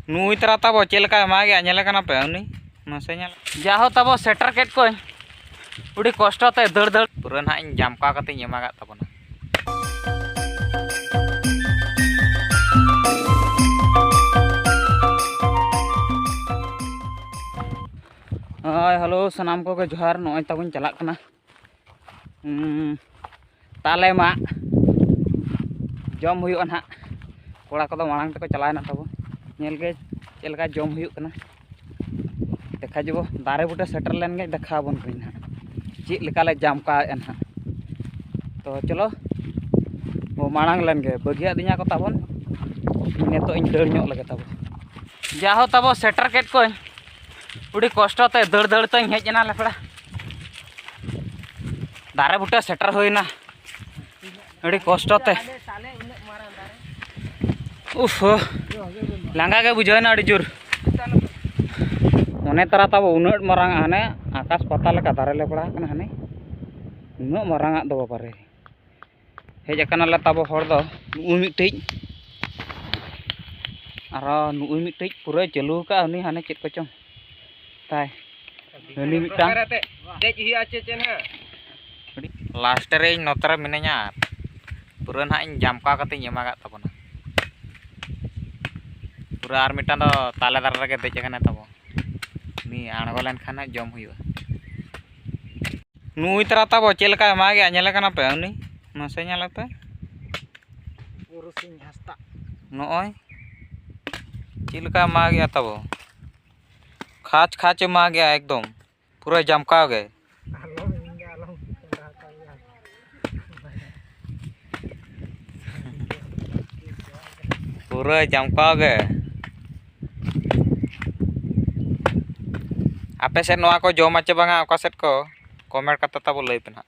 नुई तरा तब चलका मागे नेलकना पे उनी मसे नेल जाहो तब सेटर केट को उड़ी कष्ट ते दड़ दड़ पूरा ना इन जामका कते एमागा तबना हाय हेलो सनाम को जोहार नय तबन चला कना ताले मा जम हुई ना कोड़ा को मांग तक चलाना तब नेलगे चलका जम हुई देखा जब दारे बूटे सेटर लेन गए देखा बन कहीं ना चेक लेकाले जामका ना तो चलो वो मांग लेन गए बगिया दिया को तबन नितो इन दड़ ᱧᱚᱜ लगे तब जाहो तब सेटर केट को उड़ी कष्ट ते दड़ दड़ ते हेजना लेपड़ा दारे बूटे सेटर होइना उड़ी कष्ट ते उफ लांगा के बुझाना अड़ी जोर मने तरा तब उन्नत मारांग हाने आकाश पता लेका दारे ले पड़ा कना हाने उन्नत मारांग दो बारे हेज अकनाले तब हर दो नुई मिटई आरो नुई मिटई पूरा चालू का उनी हाने चेत कोचों ताई हनी मिटांग देज ही आचे चेना लास्ट रे नोतरा मिने냐 पूरा ना इन जामका कते एमागा तबना पूरा आर मिटान दो ताले दार रे देज कना तब नी आणगो लेन खाना जम हुआ नुई तरा तब चलका मागे नेलकना पे उनी मसे नेल पे पुरुसिन हस्ता नय चलका मागे तब खाच खाच मागे एकदम पूरा जमका गए पूरा जमका गए आपे सेट नोआ को जमा चे बांगा ओका सेट को कमेंट करता तब लई पे ना।